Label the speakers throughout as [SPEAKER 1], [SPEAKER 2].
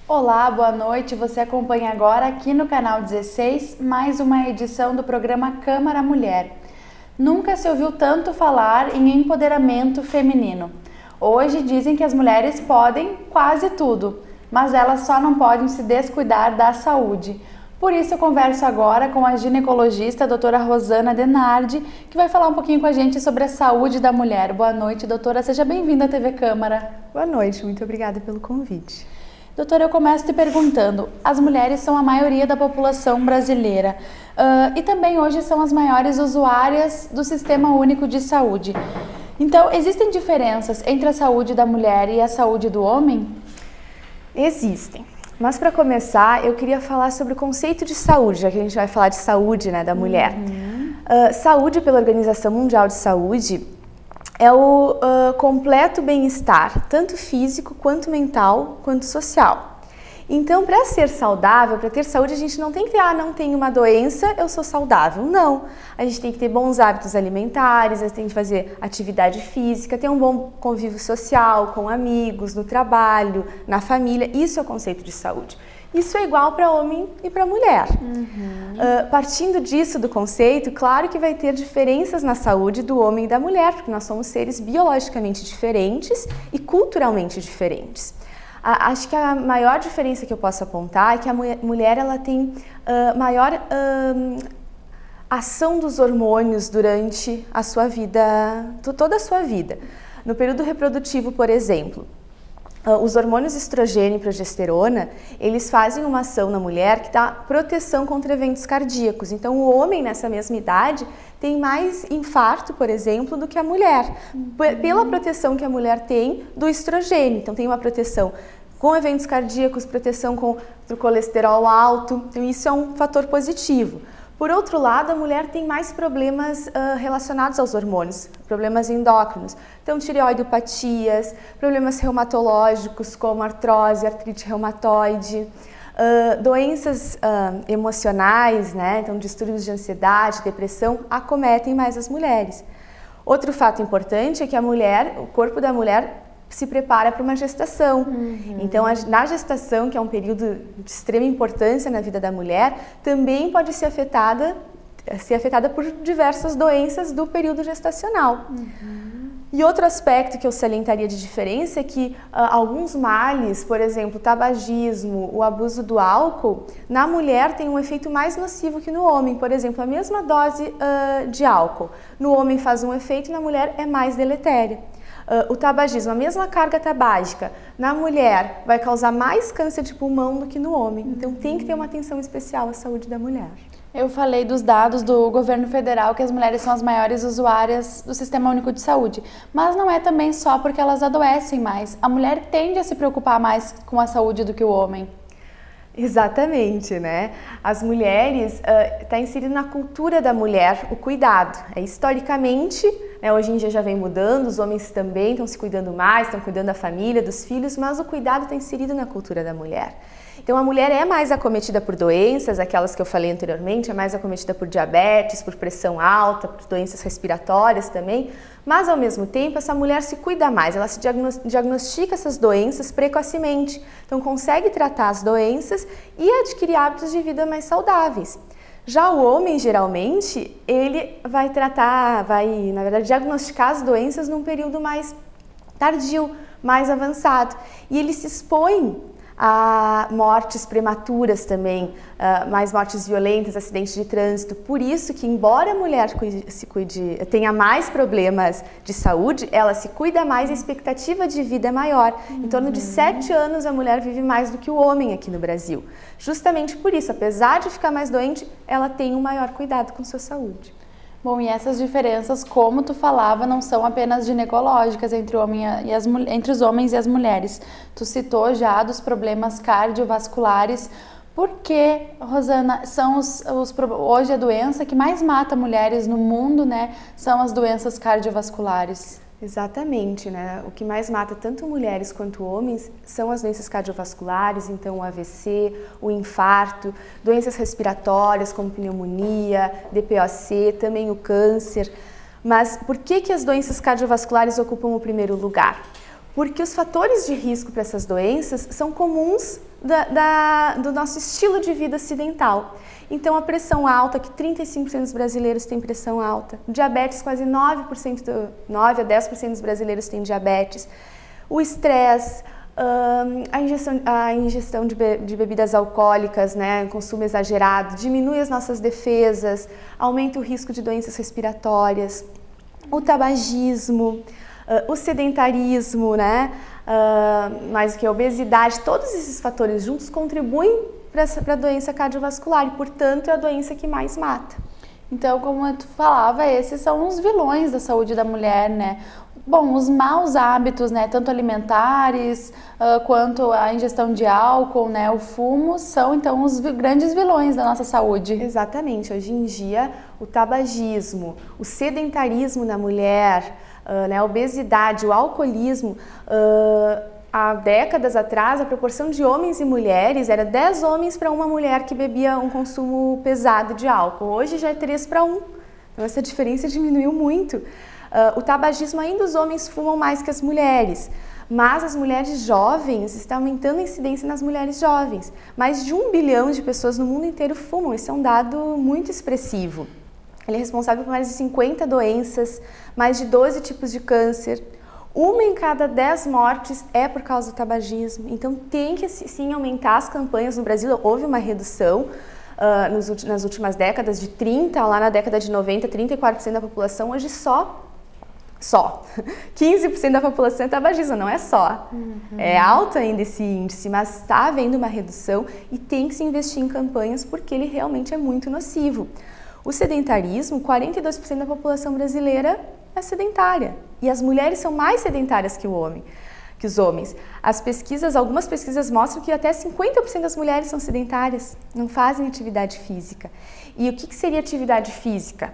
[SPEAKER 1] Olá, boa noite. Você acompanha agora aqui no canal 16 mais uma edição do programa Câmara Mulher. Nunca se ouviu tanto falar em empoderamento feminino. Hoje dizem que as mulheres podem quase tudo, mas elas só não podem se descuidar da saúde. Por isso eu converso agora com a ginecologista a doutora Rosana Denardi, que vai falar um pouquinho com a gente sobre a saúde da mulher. Boa noite, doutora. Seja bem-vinda à TV Câmara.
[SPEAKER 2] Boa noite, muito obrigada pelo convite.
[SPEAKER 1] Doutora, eu começo te perguntando, as mulheres são a maioria da população brasileira e também hoje são as maiores usuárias do Sistema Único de Saúde. Então, existem diferenças entre a saúde da mulher e a saúde do homem?
[SPEAKER 2] Existem, mas para começar eu queria falar sobre o conceito de saúde, já que a gente vai falar de saúde, da mulher. Saúde pela Organização Mundial de Saúde é o completo bem-estar, tanto físico, quanto mental, quanto social. Então, para ser saudável, para ter saúde, a gente não tem que ter, não tenho uma doença, eu sou saudável. Não, a gente tem que ter bons hábitos alimentares, a gente tem que fazer atividade física, ter um bom convívio social, com amigos, no trabalho, na família. Isso é o conceito de saúde. Isso é igual para homem e para mulher. Partindo disso, do conceito, claro que vai ter diferenças na saúde do homem e da mulher, porque nós somos seres biologicamente diferentes e culturalmente diferentes. Acho que a maior diferença que eu posso apontar é que a mulher ela tem maior ação dos hormônios durante a sua vida, toda a sua vida. No período reprodutivo, por exemplo, os hormônios estrogênio e progesterona, eles fazem uma ação na mulher que dá proteção contra eventos cardíacos. Então, o homem nessa mesma idade tem mais infarto, por exemplo, do que a mulher, pela proteção que a mulher tem do estrogênio. Então, tem uma proteção com eventos cardíacos, proteção contra o colesterol alto, então isso é um fator positivo. Por outro lado, a mulher tem mais problemas relacionados aos hormônios, problemas endócrinos, então tireoidopatias, problemas reumatológicos como artrose, artrite reumatoide, doenças emocionais, então distúrbios de ansiedade, depressão, acometem mais as mulheres. Outro fato importante é que o corpo da mulher se prepara para uma gestação. Então, na gestação, que é um período de extrema importância na vida da mulher, também pode ser afetada por diversas doenças do período gestacional. E outro aspecto que eu salientaria de diferença é que alguns males, por exemplo, o tabagismo, o abuso do álcool, na mulher tem um efeito mais nocivo que no homem. Por exemplo, a mesma dose de álcool, no homem faz um efeito e na mulher é mais deletéria. O tabagismo, a mesma carga tabágica, na mulher vai causar mais câncer de pulmão do que no homem. Então tem que ter uma atenção especial à saúde da mulher.
[SPEAKER 1] Eu falei dos dados do governo federal que as mulheres são as maiores usuárias do Sistema Único de Saúde, mas não é também só porque elas adoecem mais. A mulher tende a se preocupar mais com a saúde do que o homem.
[SPEAKER 2] Exatamente, As mulheres, está inserido na cultura da mulher o cuidado. Historicamente, hoje em dia já vem mudando, os homens também estão se cuidando mais, estão cuidando da família, dos filhos, mas o cuidado está inserido na cultura da mulher. Então a mulher é mais acometida por doenças, aquelas que eu falei anteriormente, é mais acometida por diabetes, por pressão alta, por doenças respiratórias também, mas ao mesmo tempo essa mulher se cuida mais, ela se diagnostica essas doenças precocemente, então consegue tratar as doenças e adquirir hábitos de vida mais saudáveis. Já o homem, geralmente, ele vai na verdade, diagnosticar as doenças num período mais tardio, mais avançado, e ele se expõe a mortes prematuras também, mais mortes violentas, acidentes de trânsito. Por isso que, embora a mulher tenha mais problemas de saúde, ela se cuida mais e a expectativa de vida é maior. Em torno de 7 anos a mulher vive mais do que o homem aqui no Brasil. Justamente por isso, apesar de ficar mais doente, ela tem um maior cuidado com sua saúde.
[SPEAKER 1] Bom, e essas diferenças, como tu falava, não são apenas ginecológicas entre os homens e as mulheres. Tu citou já dos problemas cardiovasculares. Por que, Rosana, são hoje a doença que mais mata mulheres no mundo, são as doenças cardiovasculares?
[SPEAKER 2] Exatamente, O que mais mata tanto mulheres quanto homens são as doenças cardiovasculares, então o AVC, o infarto, doenças respiratórias como pneumonia, DPOC, também o câncer. Mas por que as doenças cardiovasculares ocupam o primeiro lugar? Porque os fatores de risco para essas doenças são comuns do nosso estilo de vida ocidental. Então, a pressão alta, que 35% dos brasileiros têm pressão alta, diabetes, quase 9 a 10% dos brasileiros têm diabetes, o estresse, a ingestão de bebidas alcoólicas, né, consumo exagerado, diminui as nossas defesas, aumenta o risco de doenças respiratórias, o tabagismo, o sedentarismo, né, mais que a obesidade, todos esses fatores juntos contribuem para a doença cardiovascular e, portanto, é a doença que mais mata.
[SPEAKER 1] Então, como tu falava, esses são os vilões da saúde da mulher, né? Bom, os maus hábitos, né, tanto alimentares quanto a ingestão de álcool, né, o fumo, são então os grandes vilões da nossa saúde.
[SPEAKER 2] Exatamente. Hoje em dia, o tabagismo, o sedentarismo na mulher, né, a obesidade, o alcoolismo, há décadas atrás, a proporção de homens e mulheres era 10 homens para uma mulher que bebia um consumo pesado de álcool. Hoje já é 3 para 1. Então, essa diferença diminuiu muito. O tabagismo, ainda os homens fumam mais que as mulheres, mas as mulheres jovens, está aumentando a incidência nas mulheres jovens. Mais de 1 bilhão de pessoas no mundo inteiro fumam, esse é um dado muito expressivo. Ele é responsável por mais de 50 doenças, mais de 12 tipos de câncer. 1 em cada 10 mortes é por causa do tabagismo. Então tem que sim aumentar as campanhas. No Brasil houve uma redução nas últimas décadas, de 30%, lá na década de 90, 34% da população, hoje só 15% da população é tabagismo, não é só. É alto ainda esse índice, mas está havendo uma redução e tem que se investir em campanhas porque ele realmente é muito nocivo. O sedentarismo, 42% da população brasileira é sedentária e as mulheres são mais sedentárias que os homens. Algumas pesquisas mostram que até 50% das mulheres são sedentárias, não fazem atividade física. E o que seria atividade física?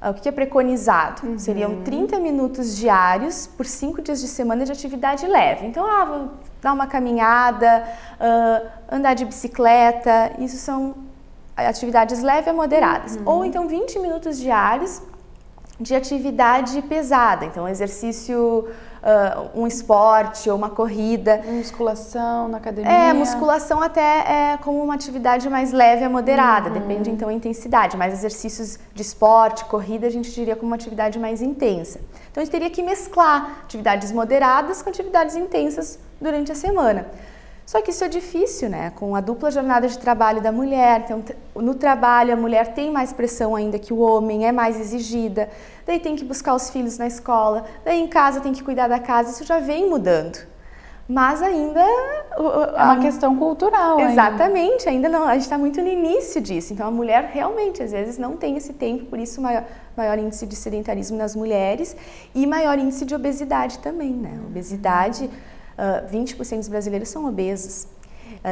[SPEAKER 2] O que é preconizado? Seriam 30 minutos diários por 5 dias de semana de atividade leve. Então, vou dar uma caminhada, andar de bicicleta, isso são atividades leves a moderadas. Ou então 20 minutos diários de atividade pesada, então exercício, um esporte ou uma corrida.
[SPEAKER 1] Musculação na academia.
[SPEAKER 2] Musculação até é como uma atividade mais leve a moderada, depende então da intensidade, mas exercícios de esporte, corrida, a gente diria como uma atividade mais intensa. Então a gente teria que mesclar atividades moderadas com atividades intensas durante a semana. Só que isso é difícil, né? Com a dupla jornada de trabalho da mulher, então no trabalho a mulher tem mais pressão ainda que o homem, é mais exigida, daí tem que buscar os filhos na escola, daí em casa tem que cuidar da casa, isso já vem mudando. Mas ainda...
[SPEAKER 1] É uma questão cultural.
[SPEAKER 2] Exatamente, ainda não, a gente está muito no início disso, então a mulher realmente às vezes não tem esse tempo, por isso maior índice de sedentarismo nas mulheres e maior índice de obesidade também, né? Obesidade... 20% dos brasileiros são obesos.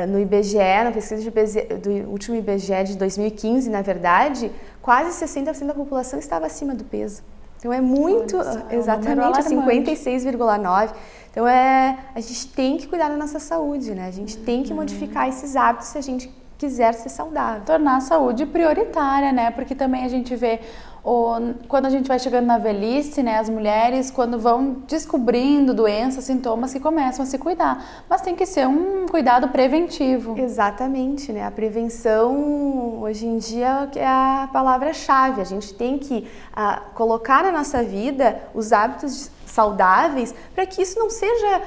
[SPEAKER 2] No IBGE, na pesquisa do último IBGE de 2015, na verdade, quase 60% da população estava acima do peso. Então é muito, exatamente, 56,9%. Então a gente tem que cuidar da nossa saúde, né? A gente tem que modificar esses hábitos se a gente quiser ser saudável.
[SPEAKER 1] Tornar a saúde prioritária, né? Porque também a gente vê, quando a gente vai chegando na velhice, né? As mulheres, quando vão descobrindo doenças, sintomas, que começam a se cuidar. Mas tem que ser um cuidado preventivo.
[SPEAKER 2] Exatamente, né? A prevenção, hoje em dia, é a palavra-chave. A gente tem que colocar na nossa vida os hábitos saudáveis para que isso não seja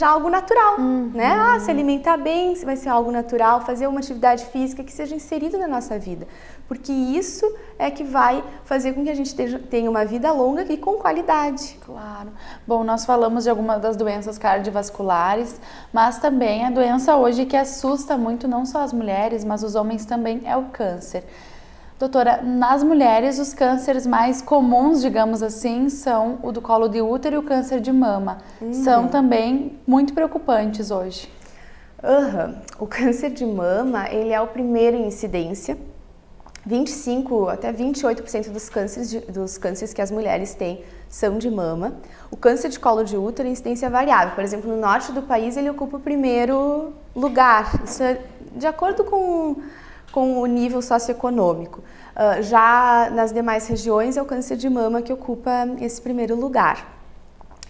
[SPEAKER 2] algo natural, né? Se alimentar bem, vai ser algo natural, fazer uma atividade física que seja inserido na nossa vida, porque isso é que vai fazer com que a gente tenha uma vida longa e com qualidade.
[SPEAKER 1] Claro. Bom, nós falamos de algumas das doenças cardiovasculares, mas também a doença hoje que assusta muito não só as mulheres, mas os homens também, é o câncer. Doutora, nas mulheres, os cânceres mais comuns, digamos assim, são o do colo de útero e o câncer de mama. São também muito preocupantes hoje.
[SPEAKER 2] O câncer de mama, ele é o primeiro em incidência. 25% até 28% dos cânceres que as mulheres têm são de mama. O câncer de colo de útero é incidência variável. Por exemplo, no norte do país, ele ocupa o primeiro lugar. Isso é de acordo com o nível socioeconômico. Já nas demais regiões é o câncer de mama que ocupa esse primeiro lugar.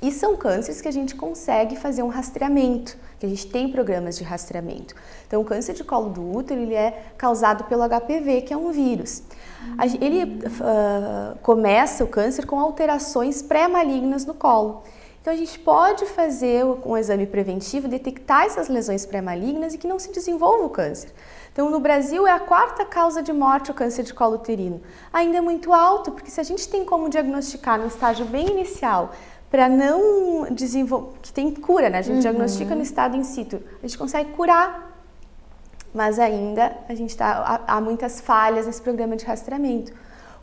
[SPEAKER 2] E são cânceres que a gente consegue fazer um rastreamento, que a gente tem programas de rastreamento. Então, o câncer de colo do útero, ele é causado pelo HPV, que é um vírus. Ele começa o câncer com alterações pré-malignas no colo. Então, a gente pode fazer um exame preventivo, detectar essas lesões pré-malignas e que não se desenvolva o câncer. Então, no Brasil, é a 4ª causa de morte o câncer de colo uterino. Ainda é muito alto, porque se a gente tem como diagnosticar no estágio bem inicial, para não desenvolver, que tem cura, né? A gente diagnostica no estado in situ, a gente consegue curar, mas ainda há muitas falhas nesse programa de rastreamento.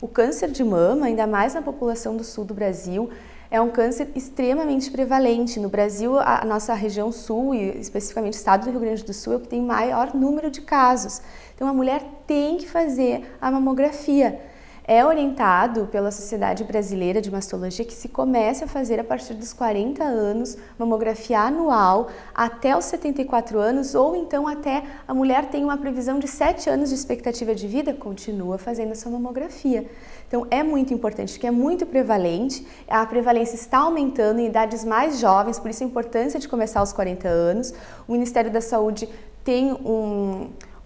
[SPEAKER 2] O câncer de mama, ainda mais na população do sul do Brasil, é um câncer extremamente prevalente. No Brasil, a nossa região sul, e especificamente o estado do Rio Grande do Sul, é o que tem maior número de casos. Então, a mulher tem que fazer a mamografia. É orientado pela Sociedade Brasileira de Mastologia que se comece a fazer a partir dos 40 anos, mamografia anual, até os 74 anos, ou então até a mulher tem uma previsão de 7 anos de expectativa de vida, continua fazendo essa mamografia. Então é muito importante, porque é muito prevalente, a prevalência está aumentando em idades mais jovens, por isso a importância de começar aos 40 anos. O Ministério da Saúde tem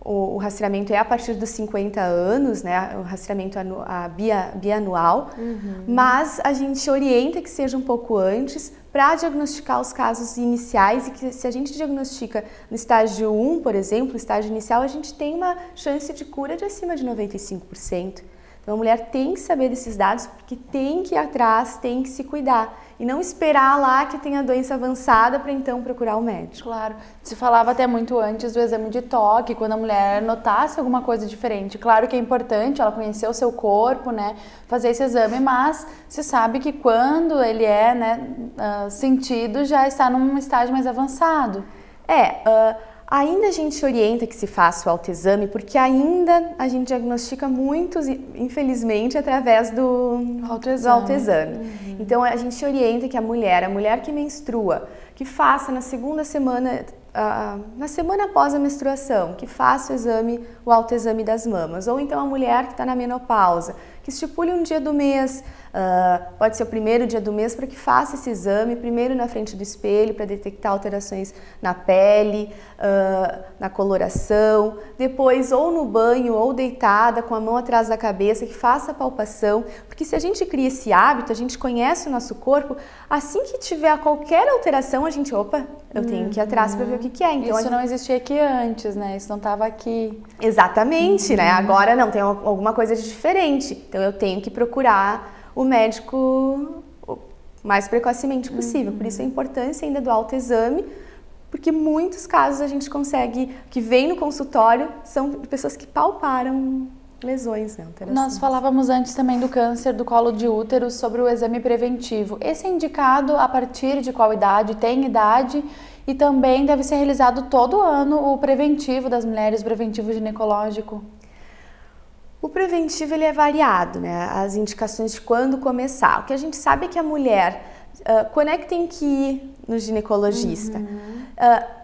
[SPEAKER 2] o rastreamento é a partir dos 50 anos, né? O rastreamento bianual, mas a gente orienta que seja um pouco antes para diagnosticar os casos iniciais e que se a gente diagnostica no estágio 1, por exemplo, no estágio inicial, a gente tem uma chance de cura de acima de 95%. Então a mulher tem que saber desses dados porque tem que ir atrás, tem que se cuidar e não esperar lá que tenha doença avançada para então procurar o médico.
[SPEAKER 1] Claro, se falava até muito antes do exame de toque, quando a mulher notasse alguma coisa diferente. Claro que é importante ela conhecer o seu corpo, né, fazer esse exame, mas se sabe que quando ele é, né, sentido, já está num estágio mais avançado.
[SPEAKER 2] Ainda a gente orienta que se faça o autoexame, porque ainda a gente diagnostica muitos, infelizmente, através do autoexame. Então, a gente orienta que a mulher que menstrua, que faça na segunda semana, na semana após a menstruação, que faça o autoexame das mamas. Ou então a mulher que está na menopausa, que estipule um dia do mês, pode ser o primeiro dia do mês, para que faça esse exame, primeiro na frente do espelho, para detectar alterações na pele, na coloração, depois ou no banho ou deitada, com a mão atrás da cabeça, que faça a palpação, porque se a gente cria esse hábito, a gente conhece o nosso corpo, assim que tiver qualquer alteração, a gente, eu tenho que ir atrás para ver o que é.
[SPEAKER 1] Então, isso não existia aqui antes, né? Isso não estava aqui.
[SPEAKER 2] Exatamente, né? Agora não, tem alguma coisa de diferente. Então, eu tenho que procurar o médico o mais precocemente possível. Por isso a importância ainda do autoexame, porque muitos casos a gente consegue, que vem no consultório, são pessoas que palparam lesões, né?
[SPEAKER 1] Nós falávamos antes também do câncer do colo de útero, sobre o exame preventivo. Esse é indicado a partir de qual idade? Tem idade? E também deve ser realizado todo ano o preventivo das mulheres, o preventivo ginecológico?
[SPEAKER 2] O preventivo ele é variado, né? As indicações de quando começar. O que a gente sabe é que a mulher, quando é que tem que ir no ginecologista?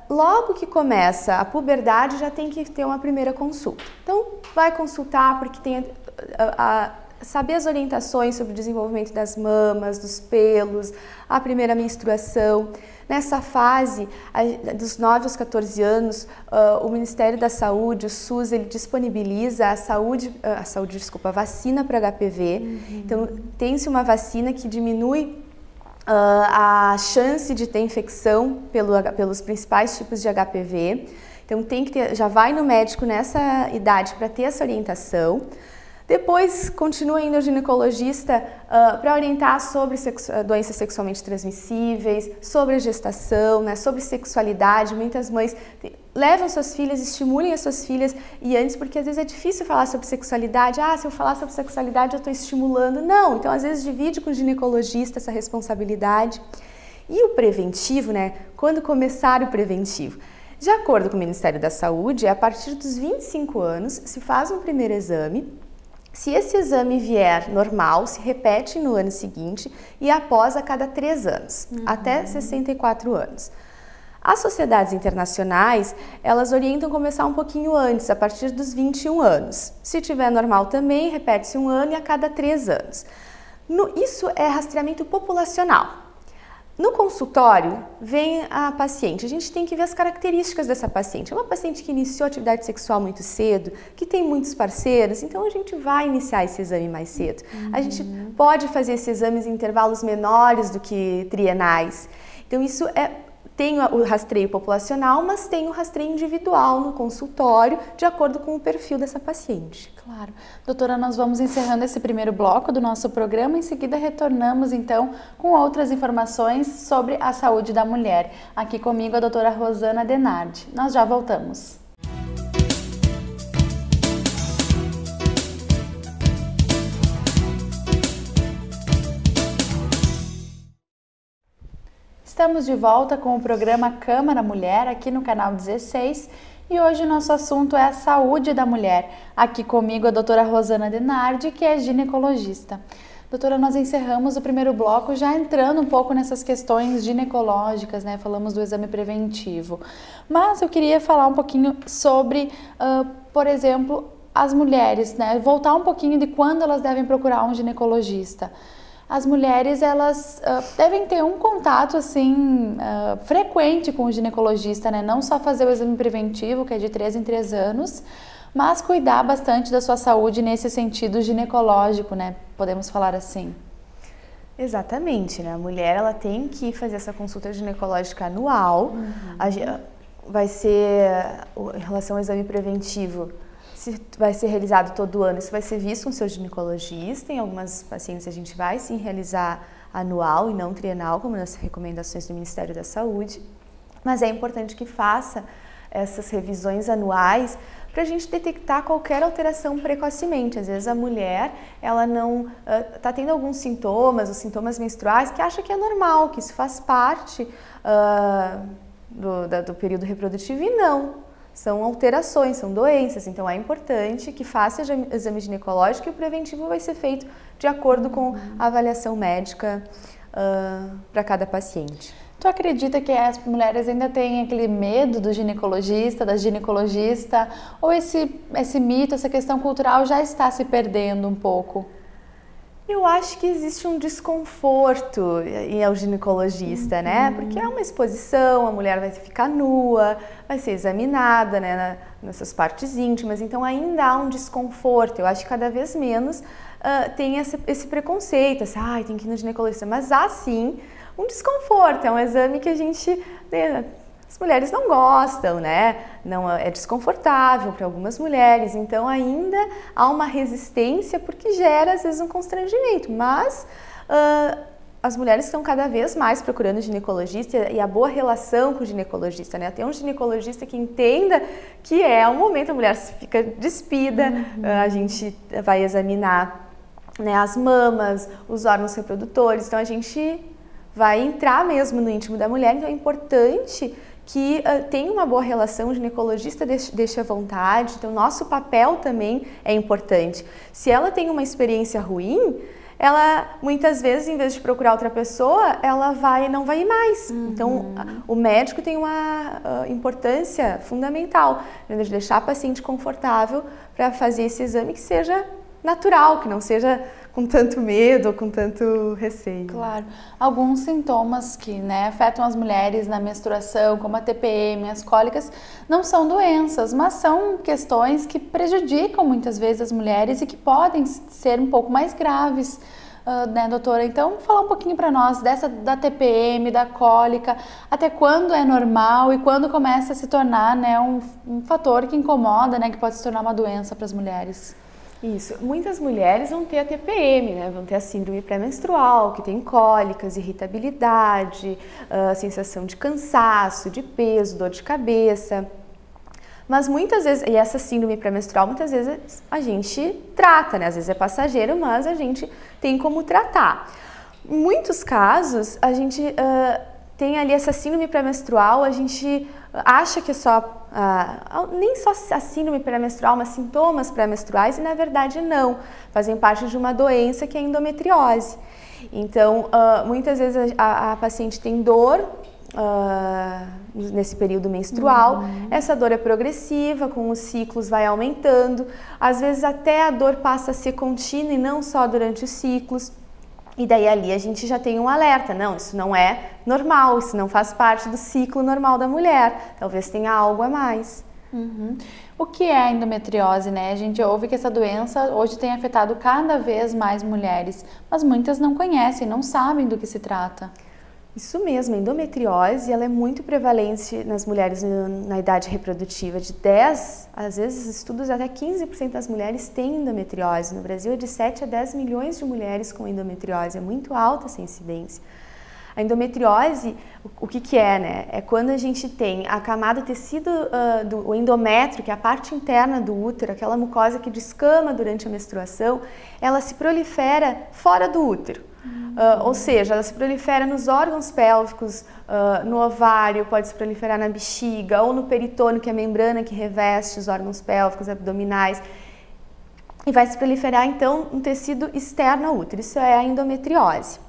[SPEAKER 2] Logo que começa a puberdade, já tem que ter uma primeira consulta. Então, vai consultar porque tem saber as orientações sobre o desenvolvimento das mamas, dos pelos, a primeira menstruação. Nessa fase, dos 9 aos 14 anos, o Ministério da Saúde, o SUS, ele disponibiliza a vacina para HPV. Então, tem-se uma vacina que diminui a chance de ter infecção pelos principais tipos de HPV. Então, já vai no médico nessa idade para ter essa orientação. Depois, continua indo ao ginecologista para orientar sobre doenças sexualmente transmissíveis, sobre a gestação, né, sobre sexualidade. Muitas mães levam suas filhas, estimulem as suas filhas, e antes, porque às vezes é difícil falar sobre sexualidade. Se eu falar sobre sexualidade, eu estou estimulando. Não, então às vezes divide com o ginecologista essa responsabilidade. E o preventivo, né, quando começar o preventivo? De acordo com o Ministério da Saúde, a partir dos 25 anos se faz um primeiro exame. Se esse exame vier normal, se repete no ano seguinte e após a cada 3 anos, até 64 anos. As sociedades internacionais, elas orientam começar um pouquinho antes, a partir dos 21 anos. Se tiver normal também, repete-se um ano e a cada 3 anos. Isso é rastreamento populacional. No consultório, vem a paciente, a gente tem que ver as características dessa paciente. É uma paciente que iniciou atividade sexual muito cedo, que tem muitos parceiros, então a gente vai iniciar esse exame mais cedo. A gente pode fazer esses exames em intervalos menores do que trienais. Então isso tem o rastreio populacional, mas tem o rastreio individual no consultório, de acordo com o perfil dessa paciente.
[SPEAKER 1] Claro. Doutora, nós vamos encerrando esse primeiro bloco do nosso programa, em seguida retornamos então com outras informações sobre a saúde da mulher. Aqui comigo a doutora Rosana Denardi. Nós já voltamos. Estamos de volta com o programa Câmara Mulher, aqui no canal 16, e hoje o nosso assunto é a saúde da mulher. Aqui comigo a doutora Rosana Denardi, que é ginecologista. Doutora, nós encerramos o primeiro bloco já entrando um pouco nessas questões ginecológicas, né? Falamos do exame preventivo. Mas eu queria falar um pouquinho sobre, por exemplo, as mulheres, né? Voltar um pouquinho de quando elas devem procurar um ginecologista. As mulheres, elas devem ter um contato, assim, frequente com o ginecologista, né? Não só fazer o exame preventivo, que é de 3 em 3 anos, mas cuidar bastante da sua saúde nesse sentido ginecológico, né? Podemos falar assim.
[SPEAKER 2] Exatamente, né? A mulher, ela tem que fazer essa consulta ginecológica anual. Vai ser, em relação ao exame preventivo, vai ser realizado todo ano, isso vai ser visto com o seu ginecologista. Em algumas pacientes a gente vai sim realizar anual e não trienal, como nas recomendações do Ministério da Saúde, mas é importante que faça essas revisões anuais para a gente detectar qualquer alteração precocemente. Às vezes a mulher, ela não está tendo alguns sintomas, os sintomas menstruais, que acha que é normal, que isso faz parte do período reprodutivo, e não. São alterações, são doenças, então é importante que faça o exame ginecológico, e o preventivo vai ser feito de acordo com a avaliação médica para cada paciente.
[SPEAKER 1] Tu acredita que as mulheres ainda têm aquele medo do ginecologista, da ginecologista, ou esse mito, essa questão cultural já está se perdendo um pouco?
[SPEAKER 2] Eu acho que existe um desconforto em ir ao ginecologista, né? Porque é uma exposição, a mulher vai ficar nua, vai ser examinada, né, nessas partes íntimas, então ainda há um desconforto. Eu acho que cada vez menos tem esse preconceito, assim, tem que ir no ginecologista, mas há sim um desconforto, é um exame que a gente... As mulheres não gostam, né? Não é desconfortável para algumas mulheres, então ainda há uma resistência porque gera às vezes um constrangimento, mas as mulheres estão cada vez mais procurando ginecologista, e a boa relação com o ginecologista, né? Ter um ginecologista que entenda que é um momento, a mulher fica despida, a gente vai examinar, né, as mamas, os órgãos reprodutores, então a gente vai entrar mesmo no íntimo da mulher, então é importante que tenha uma boa relação, o ginecologista deixe à vontade, então nosso papel também é importante. Se ela tem uma experiência ruim, ela muitas vezes, em vez de procurar outra pessoa, ela não vai ir mais. Então o médico tem uma importância fundamental, né, de deixar a paciente confortável para fazer esse exame que seja natural, que não seja com tanto medo ou com tanto receio.
[SPEAKER 1] Claro. Alguns sintomas que, né, afetam as mulheres na menstruação, como a TPM, as cólicas, não são doenças, mas são questões que prejudicam muitas vezes as mulheres e que podem ser um pouco mais graves, né, doutora? Então, falar um pouquinho para nós da TPM, da cólica, até quando é normal e quando começa a se tornar, né, um fator que incomoda, né, que pode se tornar uma doença para as mulheres.
[SPEAKER 2] Isso. Muitas mulheres vão ter a TPM, né? Vão ter a síndrome pré-menstrual, que tem cólicas, irritabilidade, sensação de cansaço, de peso, dor de cabeça. Mas muitas vezes, e essa síndrome pré-menstrual, muitas vezes a gente trata, né? Às vezes é passageiro, mas a gente tem como tratar. Em muitos casos, a gente tem ali essa síndrome pré-menstrual, a gente acha que é só, nem só a síndrome pré-menstrual, mas sintomas pré-menstruais, e na verdade não, fazem parte de uma doença que é a endometriose. Então, muitas vezes a paciente tem dor nesse período menstrual, essa dor é progressiva, com os ciclos vai aumentando, às vezes até a dor passa a ser contínua e não só durante os ciclos. E daí ali a gente já tem um alerta, não, isso não é normal, isso não faz parte do ciclo normal da mulher, talvez tenha algo a mais.
[SPEAKER 1] Uhum. O que é a endometriose, né? A gente ouve que essa doença hoje tem afetado cada vez mais mulheres, mas muitas não conhecem, não sabem do que se trata.
[SPEAKER 2] Isso mesmo, a endometriose ela é muito prevalente nas mulheres na idade reprodutiva, de 10, às vezes estudos até 15% das mulheres têm endometriose. No Brasil é de 7 a 10 milhões de mulheres com endometriose, é muito alta essa incidência. A endometriose, o que é, né? É quando a gente tem a camada tecido do endométrio, que é a parte interna do útero, aquela mucosa que descama durante a menstruação, ela se prolifera fora do útero. Ou seja, ela se prolifera nos órgãos pélvicos, no ovário, pode se proliferar na bexiga ou no peritônio, que é a membrana que reveste os órgãos pélvicos, abdominais, e vai se proliferar então um tecido externo ao útero. Isso é a endometriose.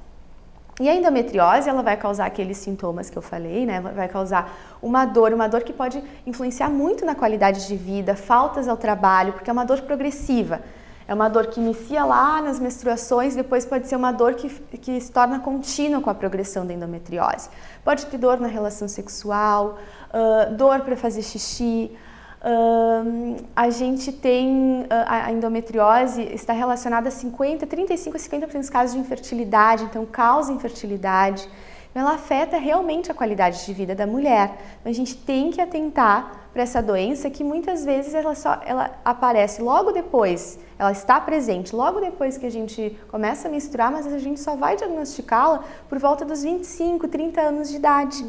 [SPEAKER 2] E a endometriose, ela vai causar aqueles sintomas que eu falei, né? Vai causar uma dor que pode influenciar muito na qualidade de vida, faltas ao trabalho, porque é uma dor progressiva. É uma dor que inicia lá nas menstruações, depois pode ser uma dor que se torna contínua com a progressão da endometriose. Pode ter dor na relação sexual, dor para fazer xixi. A gente tem a endometriose está relacionada a 35 a 50% dos casos de infertilidade, então causa infertilidade. Ela afeta realmente a qualidade de vida da mulher. Então, a gente tem que atentar para essa doença que muitas vezes ela aparece logo depois, ela está presente logo depois que a gente começa a menstruar, mas a gente só vai diagnosticá-la por volta dos 25, 30 anos de idade.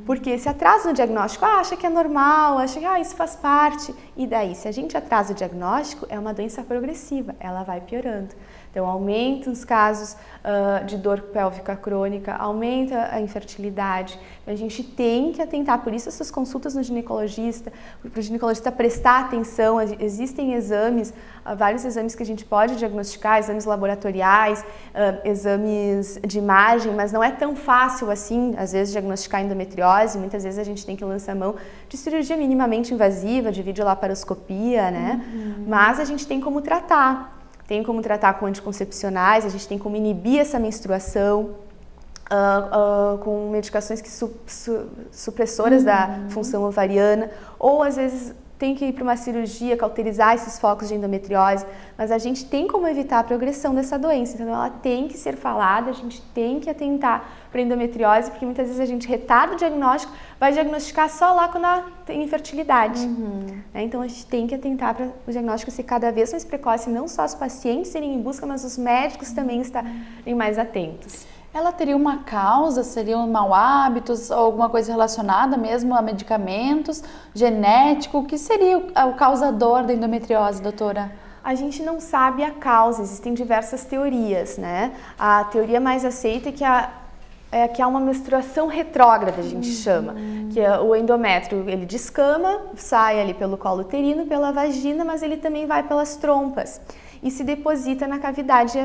[SPEAKER 2] Porque se atrasa no diagnóstico, acha que é normal, acha que isso faz parte. E daí, se a gente atrasa o diagnóstico, é uma doença progressiva, ela vai piorando. Então, aumenta os casos de dor pélvica crônica, aumenta a infertilidade. A gente tem que atentar, por isso essas consultas no ginecologista, para o ginecologista prestar atenção. Existem exames, vários exames que a gente pode diagnosticar, exames laboratoriais, exames de imagem, mas não é tão fácil assim, às vezes, diagnosticar endometriose. Muitas vezes a gente tem que lançar mão de cirurgia minimamente invasiva, de videolaparoscopia, né? Mas a gente tem como tratar. Tem como tratar com anticoncepcionais, a gente tem como inibir essa menstruação com medicações que supressoras da função ovariana, ou às vezes tem que ir para uma cirurgia, cauterizar esses focos de endometriose, mas a gente tem como evitar a progressão dessa doença, então ela tem que ser falada, a gente tem que atentar para a endometriose, porque muitas vezes a gente retarda o diagnóstico, vai diagnosticar só lá quando tem infertilidade. Então a gente tem que atentar para o diagnóstico ser cada vez mais precoce, não só os pacientes irem em busca, mas os médicos também estarem mais atentos.
[SPEAKER 1] Ela teria uma causa, seriam mau hábitos ou alguma coisa relacionada mesmo a medicamentos, genético? O que seria o causador da endometriose, doutora?
[SPEAKER 2] A gente não sabe a causa, existem diversas teorias, né? A teoria mais aceita é que há uma menstruação retrógrada, a gente chama, que o endométrio ele descama, sai ali pelo colo uterino, pela vagina, mas ele também vai pelas trompas e se deposita na cavidade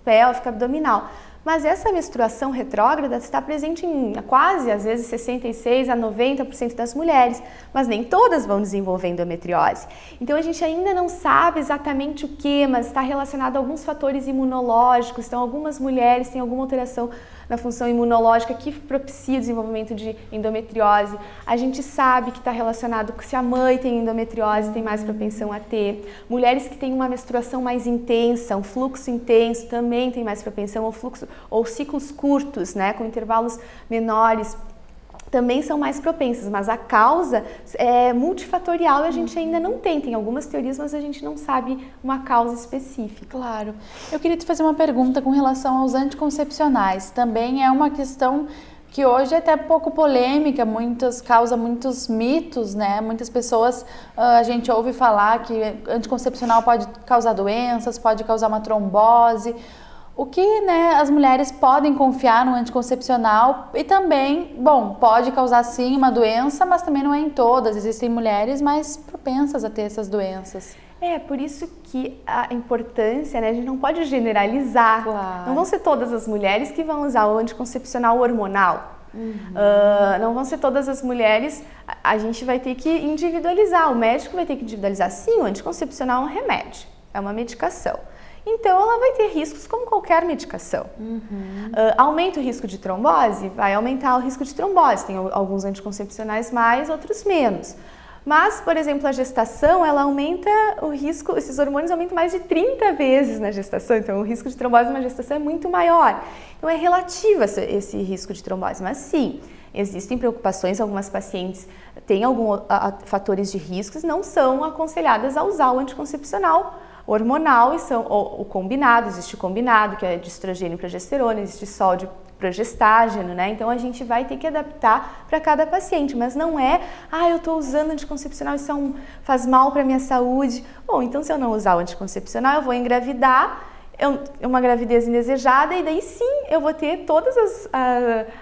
[SPEAKER 2] pélvica abdominal. Mas essa menstruação retrógrada está presente em quase, às vezes, 66% a 90% das mulheres, mas nem todas vão desenvolver endometriose. Então, a gente ainda não sabe exatamente o que, mas está relacionado a alguns fatores imunológicos. Então, algumas mulheres têm alguma alteração na função imunológica que propicia o desenvolvimento de endometriose. A gente sabe que está relacionado com se a mãe tem endometriose, tem mais propensão a ter. Mulheres que têm uma menstruação mais intensa, um fluxo intenso, também tem mais propensão ao fluxo, ou ciclos curtos, né, com intervalos menores, também são mais propensas, mas a causa é multifatorial e a gente ainda não tem algumas teorias, mas a gente não sabe uma causa específica.
[SPEAKER 1] Claro. Eu queria te fazer uma pergunta com relação aos anticoncepcionais. Também é uma questão que hoje é até pouco polêmica, causa muitos mitos, né? Muitas pessoas, a gente ouve falar que anticoncepcional pode causar doenças, pode causar uma trombose. O que, né, as mulheres podem confiar no anticoncepcional e também, bom, pode causar sim uma doença, mas também não é em todas. Existem mulheres mais propensas a ter essas doenças.
[SPEAKER 2] É, por isso que a importância, né, a gente não pode generalizar.
[SPEAKER 1] Claro.
[SPEAKER 2] Não vão ser todas as mulheres que vão usar o anticoncepcional hormonal. Não vão ser todas as mulheres, a gente vai ter que individualizar, o médico vai ter que individualizar. Sim, o anticoncepcional é um remédio, é uma medicação. então ela vai ter riscos como qualquer medicação. Aumenta o risco de trombose? Vai aumentar o risco de trombose. Tem alguns anticoncepcionais mais, outros menos. Mas, por exemplo, a gestação, ela aumenta o risco, esses hormônios aumentam mais de 30 vezes na gestação, então o risco de trombose na gestação é muito maior. Então é relativo esse risco de trombose, mas sim, existem preocupações, algumas pacientes têm alguns fatores de riscos, não são aconselhadas a usar o anticoncepcional hormonal e são o combinado, existe o combinado, que é de estrogênio e progesterona, existe só de progestágeno, né? Então a gente vai ter que adaptar para cada paciente, mas não é, eu estou usando anticoncepcional, isso faz mal para a minha saúde. Bom, então se eu não usar o anticoncepcional, eu vou engravidar, uma gravidez indesejada, e daí sim eu vou ter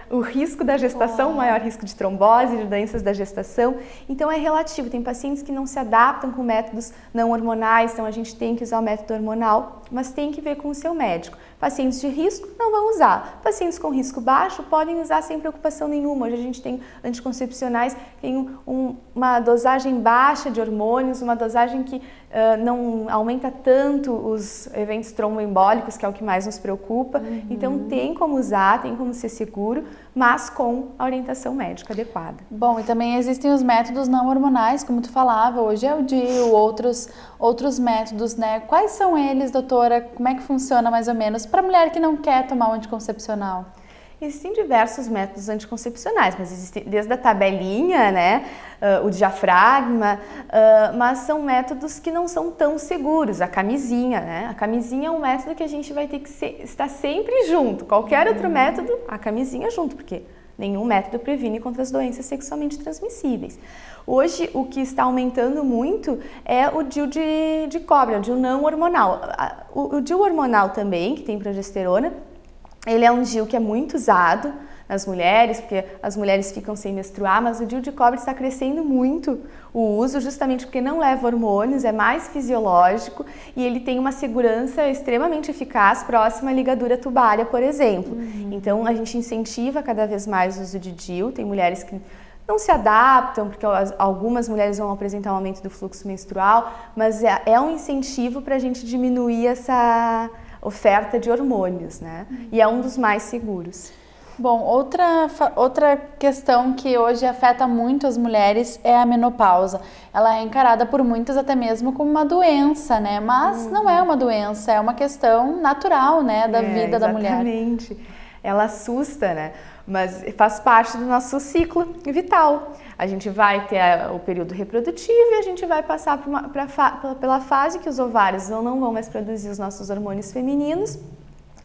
[SPEAKER 2] o risco da gestação, o maior risco de trombose, de doenças da gestação. Então é relativo, tem pacientes que não se adaptam com métodos não hormonais, então a gente tem que usar o método hormonal, mas tem que ver com o seu médico. Pacientes de risco não vão usar. Pacientes com risco baixo podem usar sem preocupação nenhuma. Hoje a gente tem anticoncepcionais, tem uma dosagem baixa de hormônios, uma dosagem que não aumenta tanto os eventos tromboembólicos, que é o que mais nos preocupa. Então tem como usar, tem como ser seguro, mas com a orientação médica adequada.
[SPEAKER 1] Bom, e também existem os métodos não hormonais, como tu falava, hoje é o DIU, outros métodos, né? Quais são eles, doutora? Como é que funciona mais ou menos para a mulher que não quer tomar o anticoncepcional?
[SPEAKER 2] Existem diversos métodos anticoncepcionais, mas existem desde a tabelinha, né, o diafragma, mas são métodos que não são tão seguros. A camisinha, né? A camisinha é um método que a gente vai ter que estar sempre junto. Qualquer outro método, a camisinha junto, porque nenhum método previne contra as doenças sexualmente transmissíveis. Hoje, o que está aumentando muito é o DIU de cobre, o DIU não hormonal. O DIU hormonal também, que tem progesterona, ele é um DIU que é muito usado nas mulheres, porque as mulheres ficam sem menstruar, mas o DIU de cobre está crescendo muito o uso, justamente porque não leva hormônios, é mais fisiológico e ele tem uma segurança extremamente eficaz próxima à ligadura tubária, por exemplo. Então, a gente incentiva cada vez mais o uso de DIU, tem mulheres que não se adaptam, porque algumas mulheres vão apresentar um aumento do fluxo menstrual, mas é um incentivo para a gente diminuir essa oferta de hormônios, né? E é um dos mais seguros.
[SPEAKER 1] Bom, outra questão que hoje afeta muito as mulheres é a menopausa. Ela é encarada por muitas até mesmo como uma doença, né? Mas não é uma doença, é uma questão natural, né, da vida da mulher.
[SPEAKER 2] Exatamente. Ela assusta, né? Mas faz parte do nosso ciclo vital. A gente vai ter o período reprodutivo e a gente vai passar pela fase que os ovários não vão mais produzir os nossos hormônios femininos,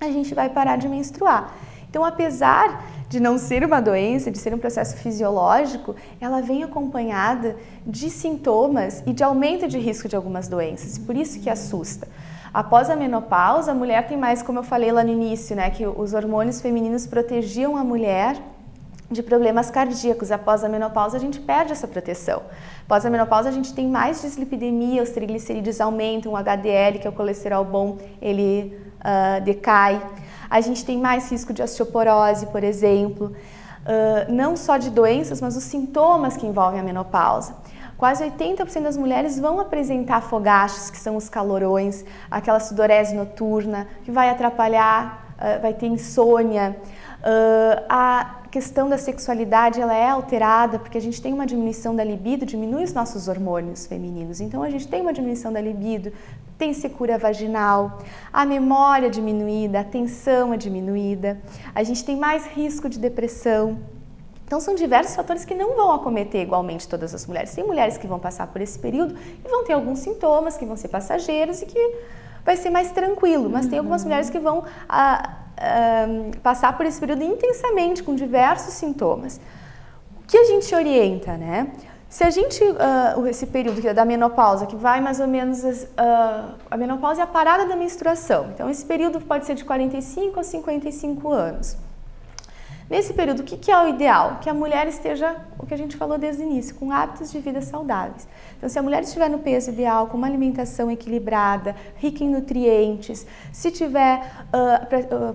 [SPEAKER 2] a gente vai parar de menstruar. Então, apesar de não ser uma doença, de ser um processo fisiológico, ela vem acompanhada de sintomas e de aumento de risco de algumas doenças, por isso que assusta. Após a menopausa, a mulher tem mais, como eu falei lá no início, né, que os hormônios femininos protegiam a mulher de problemas cardíacos. Após a menopausa, a gente perde essa proteção. Após a menopausa, a gente tem mais dislipidemia, os triglicerídeos aumentam, o HDL, que é o colesterol bom, ele decai. A gente tem mais risco de osteoporose, por exemplo. Não só de doenças, mas os sintomas que envolvem a menopausa. Quase 80% das mulheres vão apresentar fogachos, que são os calorões, aquela sudorese noturna, que vai atrapalhar, vai ter insônia. A questão da sexualidade, ela é alterada porque a gente tem uma diminuição da libido, diminui os nossos hormônios femininos. Então, a gente tem uma diminuição da libido, tem secura vaginal, a memória diminuída, a tensão é diminuída, a gente tem mais risco de depressão. Então, são diversos fatores que não vão acometer igualmente todas as mulheres. Tem mulheres que vão passar por esse período e vão ter alguns sintomas que vão ser passageiros e que vai ser mais tranquilo, mas tem algumas mulheres que vão passar por esse período intensamente, com diversos sintomas. O que a gente orienta, né? Se a gente, esse período que é da menopausa, que vai mais ou menos, a menopausa é a parada da menstruação, então esse período pode ser de 45 a 55 anos. Nesse período, o que é o ideal? Que a mulher esteja, o que a gente falou desde o início, com hábitos de vida saudáveis. Então, se a mulher estiver no peso ideal, com uma alimentação equilibrada, rica em nutrientes, se estiver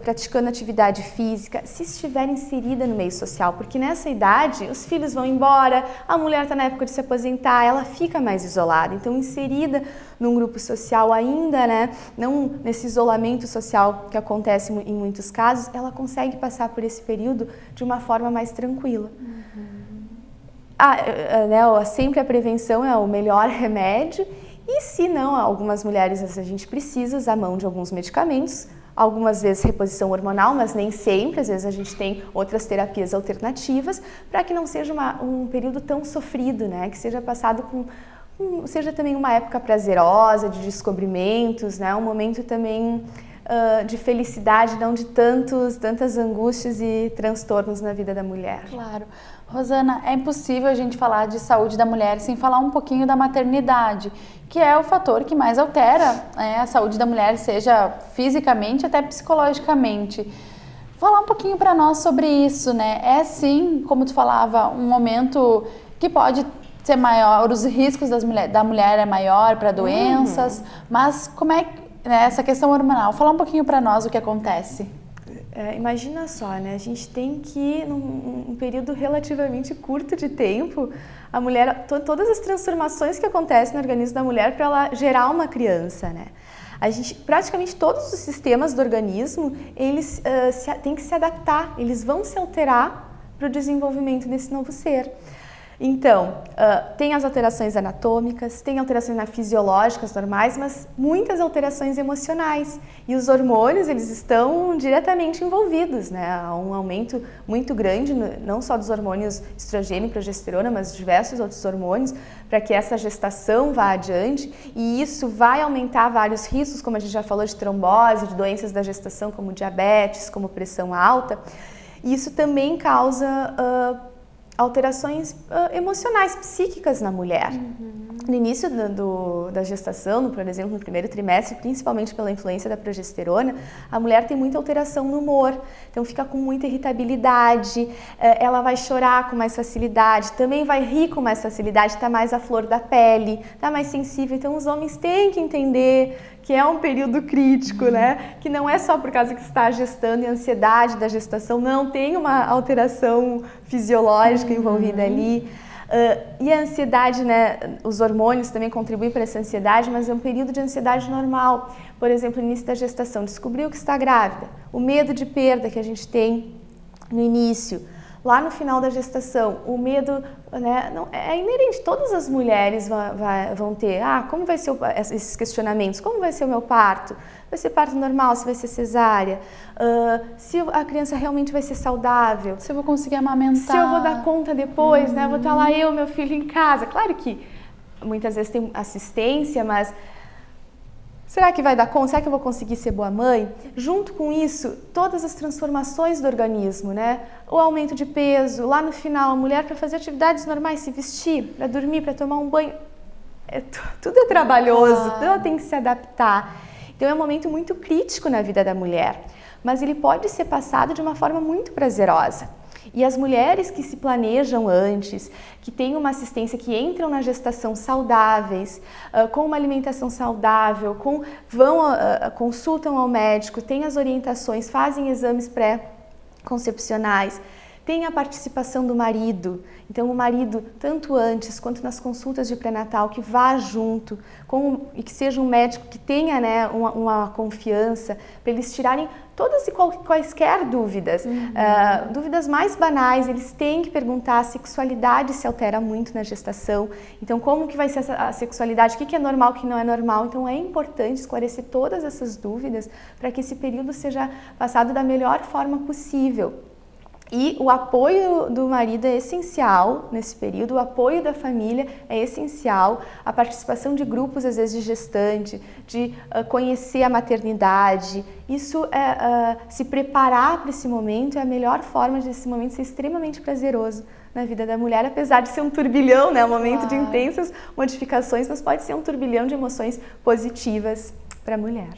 [SPEAKER 2] praticando atividade física, se estiver inserida no meio social, porque nessa idade os filhos vão embora, a mulher está na época de se aposentar, ela fica mais isolada. Então, inserida num grupo social ainda, né, não nesse isolamento social que acontece em muitos casos, ela consegue passar por esse período de uma forma mais tranquila. Sempre a prevenção é o melhor remédio e se não, algumas mulheres a gente precisa usar a mão de alguns medicamentos, algumas vezes reposição hormonal, mas nem sempre, às vezes a gente tem outras terapias alternativas para que não seja um período tão sofrido, né? Que seja passado seja também uma época prazerosa, de descobrimentos, né? Um momento também de felicidade, não de tantas angústias e transtornos na vida da mulher.
[SPEAKER 1] Claro. Rosana, é impossível a gente falar de saúde da mulher sem falar um pouquinho da maternidade, que é o fator que mais altera a saúde da mulher, seja fisicamente até psicologicamente. Falar um pouquinho para nós sobre isso, né? É sim, como tu falava, um momento que pode ser maior, os riscos da mulher é maior para doenças, mas como é essa questão hormonal? Fala um pouquinho para nós o que acontece.
[SPEAKER 2] Imagina só, né? A gente tem que, num período relativamente curto de tempo, a mulher, todas as transformações que acontecem no organismo da mulher para ela gerar uma criança, né? Praticamente todos os sistemas do organismo, eles têm que se adaptar, eles vão se alterar para o desenvolvimento desse novo ser. Então, tem as alterações anatômicas, tem alterações fisiológicas normais, mas muitas alterações emocionais. E os hormônios, eles estão diretamente envolvidos, né? Há um aumento muito grande, não só dos hormônios estrogênio e progesterona, mas diversos outros hormônios, para que essa gestação vá adiante. E isso vai aumentar vários riscos, como a gente já falou, de trombose, de doenças da gestação, como diabetes, como pressão alta. E isso também causa alterações emocionais, psíquicas na mulher. No início da gestação, por exemplo, no primeiro trimestre, principalmente pela influência da progesterona, a mulher tem muita alteração no humor, então fica com muita irritabilidade, ela vai chorar com mais facilidade, também vai rir com mais facilidade, está mais à flor da pele, está mais sensível. Então os homens têm que entender que é um período crítico, né? Que não é só por causa que está gestando e a ansiedade da gestação, não, tem uma alteração fisiológica envolvida ali. E a ansiedade, né? Os hormônios também contribuem para essa ansiedade, mas é um período de ansiedade normal. Por exemplo, no início da gestação, descobriu que está grávida, o medo de perda que a gente tem no início. Lá no final da gestação, o medo, né, é inerente, todas as mulheres vão ter, como vai ser esses questionamentos, como vai ser o meu parto? Vai ser parto normal, se vai ser cesárea? Se a criança realmente vai ser saudável?
[SPEAKER 1] Se eu vou conseguir amamentar?
[SPEAKER 2] Se eu vou dar conta depois, né? Vou estar lá meu filho em casa. Claro que muitas vezes tem assistência, mas será que vai dar conta? Será que eu vou conseguir ser boa mãe? Junto com isso, todas as transformações do organismo, né? O aumento de peso, lá no final, a mulher para fazer atividades normais, se vestir, para dormir, para tomar um banho, tudo é trabalhoso, tudo ela tem que se adaptar. Então é um momento muito crítico na vida da mulher, mas ele pode ser passado de uma forma muito prazerosa. E as mulheres que se planejam antes, que têm uma assistência, que entram na gestação saudáveis, com uma alimentação saudável, consultam ao médico, têm as orientações, fazem exames pré-concepcionais, tem a participação do marido. Então o marido, tanto antes quanto nas consultas de pré-natal, que vá junto e que seja um médico que tenha, né, uma confiança, para eles tirarem todas e quaisquer dúvidas. Dúvidas mais banais, eles têm que perguntar. A sexualidade se altera muito na gestação, então como que vai ser a sexualidade, o que é normal, o que não é normal. Então é importante esclarecer todas essas dúvidas para que esse período seja passado da melhor forma possível. E o apoio do marido é essencial nesse período, o apoio da família é essencial, a participação de grupos, às vezes, de gestante, de conhecer a maternidade. Isso, se preparar para esse momento é a melhor forma de esse momento ser extremamente prazeroso na vida da mulher, apesar de ser um turbilhão, né? Um momento de intensas modificações, mas pode ser um turbilhão de emoções positivas para a mulher.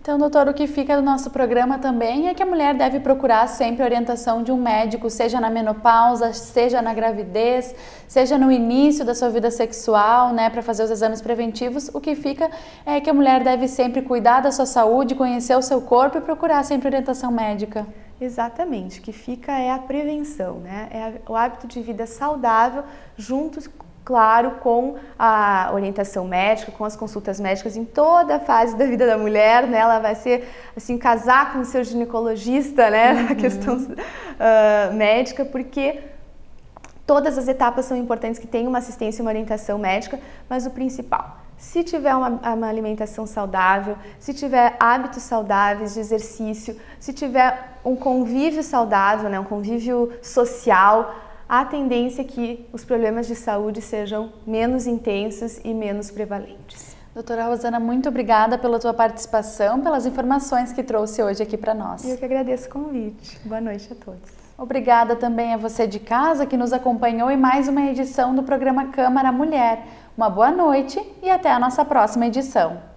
[SPEAKER 1] Então, doutor, o que fica do nosso programa também é que a mulher deve procurar sempre a orientação de um médico, seja na menopausa, seja na gravidez, seja no início da sua vida sexual, né, para fazer os exames preventivos. O que fica é que a mulher deve sempre cuidar da sua saúde, conhecer o seu corpo e procurar sempre orientação médica.
[SPEAKER 2] Exatamente, o que fica é a prevenção, né? É o hábito de vida saudável junto Claro, com a orientação médica, com as consultas médicas em toda a fase da vida da mulher, né? Ela vai ser, assim, casar com o seu ginecologista, né? A questão médica, porque todas as etapas são importantes, que tenham uma assistência e uma orientação médica, mas o principal, se tiver uma alimentação saudável, se tiver hábitos saudáveis de exercício, se tiver um convívio saudável, né? Um convívio social, a tendência é que os problemas de saúde sejam menos intensos e menos prevalentes.
[SPEAKER 1] Doutora Rosana, muito obrigada pela tua participação, pelas informações que trouxe hoje aqui para nós.
[SPEAKER 2] Eu que agradeço o convite. Boa noite a todos.
[SPEAKER 1] Obrigada também a você de casa que nos acompanhou em mais uma edição do programa Câmara Mulher. Uma boa noite e até a nossa próxima edição.